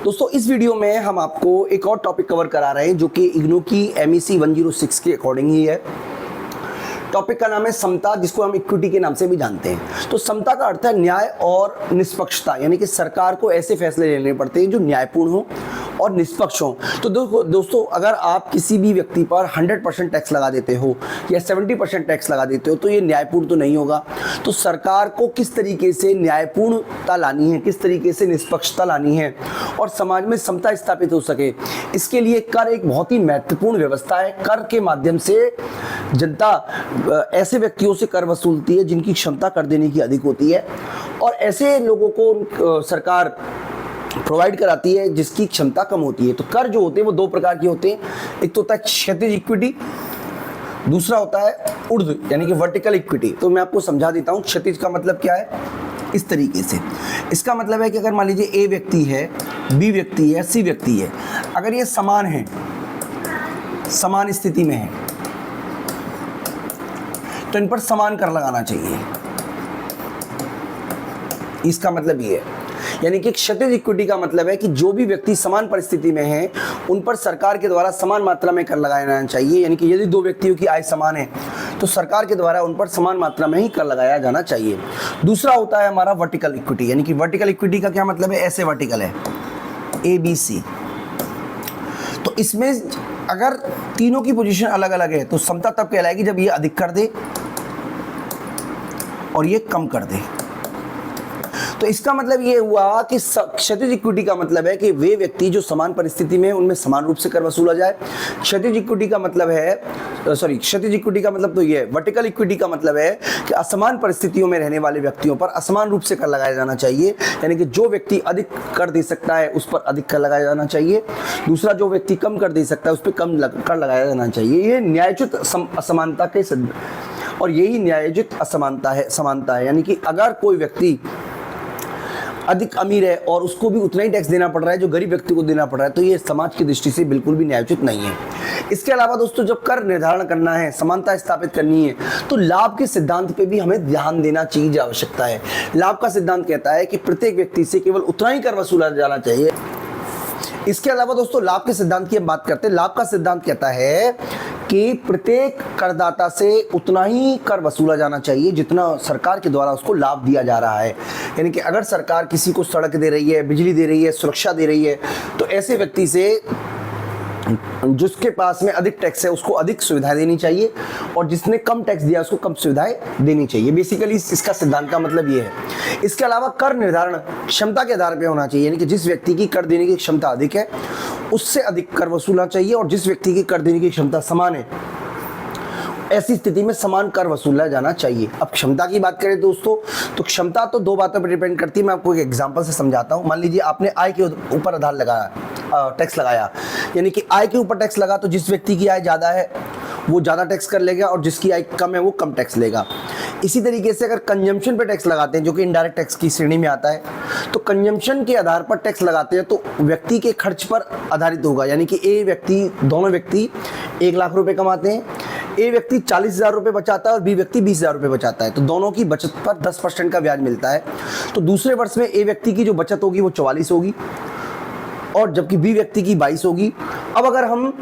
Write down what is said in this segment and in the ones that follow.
दोस्तों इस वीडियो में हम आपको एक और टॉपिक कवर करा रहे हैं जो कि इग्नू की MEC 106 के अकॉर्डिंग ही है। टॉपिक का नाम है समता, जिसको हम इक्विटी के नाम से भी जानते हैं। तो समता का अर्थ है न्याय और निष्पक्षता, यानी कि सरकार को ऐसे फैसले लेने पड़ते हैं जो न्यायपूर्ण हो और निष्पक्ष हो। तो दोस्तों अगर आप किसी भी व्यक्ति पर 100% टैक्स लगा देते हो या 70% टैक्स लगा देते हो तो ये न्यायपूर्ण तो नहीं होगा। तो सरकार को किस तरीके से न्यायपूर्णता लानी है, किस तरीके से निष्पक्षता लानी है और समाज में समता स्थापित हो सके, इसके लिए कर एक बहुत ही महत्वपूर्ण व्यवस्था है। कर के माध्यम से जनता ऐसे व्यक्तियों से कर वसूलती है जिनकी क्षमता कर देने की अधिक होती है, और ऐसे लोगों को सरकार प्रोवाइड कराती है जिसकी क्षमता कम होती है। तो कर जो होते हैं वो दो प्रकार के होते हैं, एक तो होता है क्षैतिज इक्विटी, दूसरा होता है ऊर्ध्व यानी कि वर्टिकल इक्विटी। तो मैं आपको समझा देता हूँ क्षैतिज का मतलब क्या है। इस तरीके से इसका मतलब है कि अगर मान लीजिए A व्यक्ति है, B व्यक्ति है, C व्यक्ति है, अगर ये समान है, समान स्थिति में है, तो इन पर समान कर लगाना चाहिए। इसका मतलब ये है, यानी कि क्षैतिज इक्विटी का मतलब है कि जो भी व्यक्ति समान परिस्थिति में हैं उन पर सरकार के द्वारा समान मात्रा में कर लगाया जाना चाहिए। यानी कि यदि दो व्यक्तियों की आय समान है तो सरकार के द्वारा उन पर समान मात्रा में ही कर लगाया जाना चाहिए। दूसरा होता है हमारा वर्टिकल इक्विटी, यानी कि वर्टिकल इक्विटी का क्या मतलब है, ऐसे वर्टिकल है ABC। तो इसमें अगर तीनों की पोजीशन अलग अलग है तो समता तब कहलाएगी जब ये अधिक कर दे और ये कम कर दे। तो इसका मतलब ये हुआ कि क्षैतिज इक्विटी का मतलब है कि वे व्यक्ति जो समान परिस्थिति में उनमें समान रूप से कर वसूला जाए। क्षैतिज इक्विटी का मतलब है क्षैतिज इक्विटी का मतलब तो ये है। वर्टिकल इक्विटी का मतलब है कि असमान परिस्थितियों में रहने वाले व्यक्तियों पर असमान रूप से कर लगाया जाना चाहिए, यानी कि जो व्यक्ति अधिक कर दे सकता है उस पर अधिक कर लगाया जाना चाहिए, दूसरा जो व्यक्ति कम कर दे सकता है उस पर कम कर लगाया जाना चाहिए। ये न्यायोचित असमानता के और यही न्यायोचित असमानता है, समानता है। यानी कि अगर कोई व्यक्ति अधिक अमीर है और उसको भी उतना ही टैक्स देना पड़ रहा है जो गरीब व्यक्ति को देना पड़ रहा है, तो ये समाज की दृष्टि से बिल्कुल भी न्यायोचित नहीं है। इसके अलावा दोस्तों जब कर निर्धारण करना है, समानता स्थापित करनी है, तो लाभ के सिद्धांत पे भी हमें ध्यान देना चाहिए, आवश्यकता है। लाभ का सिद्धांत कहता है कि प्रत्येक व्यक्ति से केवल उतना ही कर वसूला जाना चाहिए। इसके अलावा दोस्तों लाभ के सिद्धांत की हम बात करते हैं। लाभ का सिद्धांत कहता है कि प्रत्येक करदाता से उतना ही कर वसूला जाना चाहिए जितना सरकार के द्वारा उसको लाभ दिया जा रहा है। यानी कि अगर सरकार किसी को सड़क दे रही है, बिजली दे रही है, सुरक्षा दे रही है, तो ऐसे व्यक्ति से जिसके पास में अधिक टैक्स है उसको अधिक सुविधाएं देनी चाहिए और जिसने कम टैक्स दिया उसको कम सुविधाएं देनी चाहिए। बेसिकली इसका सिद्धांत का मतलब ये है। इसके अलावा कर निर्धारण क्षमता के आधार पर होना चाहिए, यानी कि जिस व्यक्ति की कर देने की क्षमता अधिक है उससे अधिक कर वसूलना चाहिए और जिस व्यक्ति की कर देने की क्षमता समान है ऐसी स्थिति में समान कर वसूला जाना चाहिए। अब क्षमता की बात करें दोस्तों, तो क्षमता तो दो बातों पर डिपेंड करती है। मैं आपको एक एग्जांपल से समझाता हूं। मान लीजिए आपने आय के ऊपर आधार लगाया, टैक्स लगाया, यानी कि आय के ऊपर टैक्स लगा तो जिस व्यक्ति की आय ज़्यादा है वो ज़्यादा टैक्स कर लेगा और जिसकी आय कम है वो कम टैक्स लेगा। इसी तरीके से अगर कंजम्पशन पे टैक्स लगाते हैं जो कि इनडायरेक्ट टैक्स की श्रेणी में आता है, तो कंजम्पशन के आधार पर टैक्स लगाते हैं तो व्यक्ति के खर्च पर आधारित होगा। यानी कि दोनों व्यक्ति 1 लाख रुपए कमाते हैं, A व्यक्ति 40,000 रुपये बचाता है और B व्यक्ति 20,000 रुपये बचाता है, तो दोनों की बचत पर 10% का ब्याज मिलता है। तो दूसरे वर्ष में A व्यक्ति की जो बचत होगी वो 44 होगी और जबकि B व्यक्ति की 22 होगी। अब अगर हम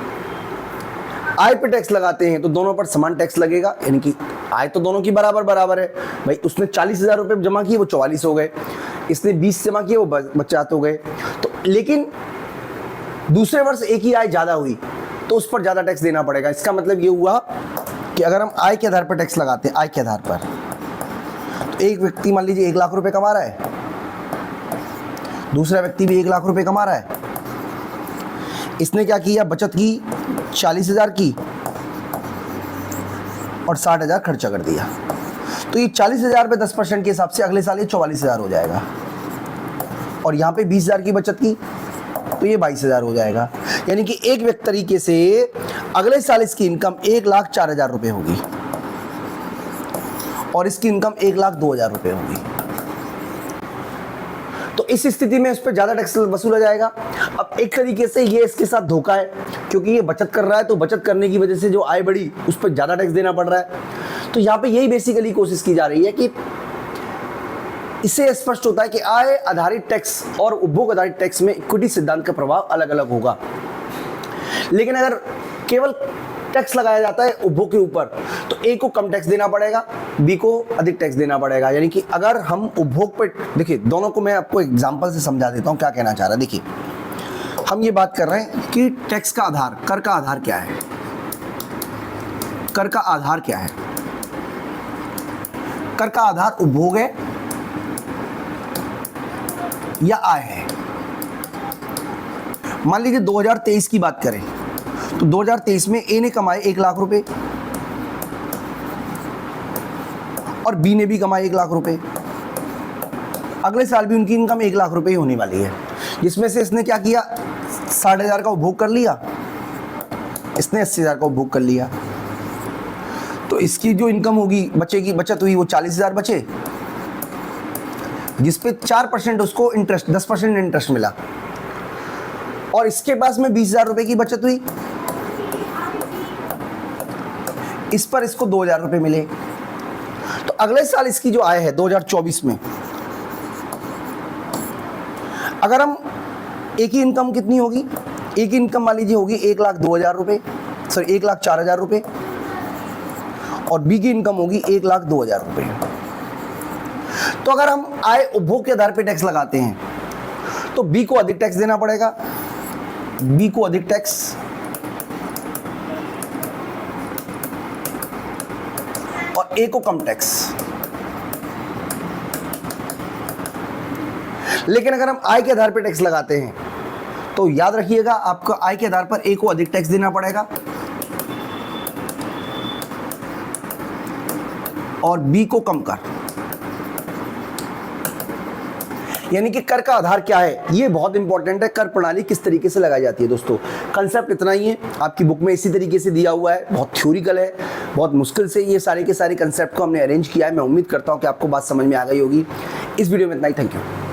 आय पे टैक्स लगाते हैं तो दोनों पर समान टैक्स लगेगा, यानी कि आय तो दोनों की बराबर है। भाई उसने 40,000 रुपये जमा किए वो 44 हो गए, इसने 20 जमा किए वो 50 हो गए। तो लेकिन दूसरे वर्ष एक ही आय ज़्यादा हुई तो उस पर ज़्यादा टैक्स देना पड़ेगा। इसका मतलब ये हुआ कि अगर हम आय के आधार पर टैक्स लगाते हैं, आय के आधार पर, तो एक व्यक्ति मान लीजिए 1 लाख रुपए कमा रहा है, दूसरा व्यक्ति भी 1 लाख रुपए कमा रहा है। इसने क्या किया, बचत की 40,000 की और 60,000 खर्चा कर दिया। तो ये 40,000 पे 10% के हिसाब से अगले साल ये 44,000 हो जाएगा और यहाँ पे 20,000 की बचत की तो ये 22,000 हो जाएगा। यानी कि एक व्यक्ति तरीके से अगले साल इसकी इनकम 1,04,000 रुपये होगी और इसकी इनकम 1,02,000 रुपये होगी। तो इस स्थिति में उस पर ज़्यादा टैक्स वसूला जाएगा। अब एक तरीके से ये इसके साथ धोखा है, क्योंकि ये बचत कर रहा है तो बचत करने की वजह से जो आय बढ़ी उस पर ज़्यादा टैक्स देना पड़ रहा है। तो यहाँ पे यही बेसिकली कोशिश की जा रही है कि इससे स्पष्ट होता है कि आय आधारित टैक्स और उपभोग आधारित टैक्स में इक्विटी सिद्धांत का प्रभाव अलग अलग होगा। लेकिन अगर केवल टैक्स लगाया जाता है उपभोग के ऊपर तो ए को कम टैक्स देना पड़ेगा, बी को अधिक टैक्स देना पड़ेगा। यानी कि अगर हम उपभोग पर, देखिए दोनों को मैं आपको एग्जांपल से समझा देता हूं क्या कहना चाह रहा है। देखिए हम ये बात कर रहे हैं कि टैक्स का आधार, कर का आधार क्या है, कर का आधार क्या है? कर का आधार उपभोग है या आय है। मान लीजिए 2023 की बात करें तो 2023 में ए ने कमाए 1 लाख रुपए और बी ने भी कमाए 1 लाख रुपए। अगले साल भी उनकी इनकम 1 लाख रुपए ही होने वाली है, जिसमें से इसने क्या किया, 60,000 का उपभोग कर लिया, इसने 80,000 का उपभोग कर लिया। तो इसकी जो इनकम होगी, बचेगी, बचत हुई, वो 40,000 बचे, जिसपे 4% उसको इंटरेस्ट, 10% इंटरेस्ट मिला। और इसके पास में 20,000 रुपए की बचत हुई, इस पर इसको 2,000 रुपए मिले। तो अगले साल इसकी जो आय है 2024 में, अगर हम एक ही इनकम कितनी होगी, एक ही इनकम मान लीजिए होगी 1,02,000 रुपए, सॉरी 1,04,000 रुपए, और बी की इनकम होगी 1,02,000 रुपए। तो अगर हम आय उपभोग के आधार पर टैक्स लगाते हैं तो बी को अधिक टैक्स देना पड़ेगा, बी को अधिक टैक्स, और ए को कम टैक्स। लेकिन अगर हम आय के आधार पर टैक्स लगाते हैं तो याद रखिएगा आपको आय के आधार पर ए को अधिक टैक्स देना पड़ेगा और बी को कम कर। यानी कि कर का आधार क्या है, ये बहुत इंपॉर्टेंट है। कर प्रणाली किस तरीके से लगाई जाती है दोस्तों, कंसेप्ट इतना ही है, आपकी बुक में इसी तरीके से दिया हुआ है, बहुत थ्योरिकल है, बहुत मुश्किल से ये सारे के सारे कंसेप्ट को हमने अरेंज किया है। मैं उम्मीद करता हूं कि आपको बात समझ में आ गई होगी। इस वीडियो में इतना ही, थैंक यू।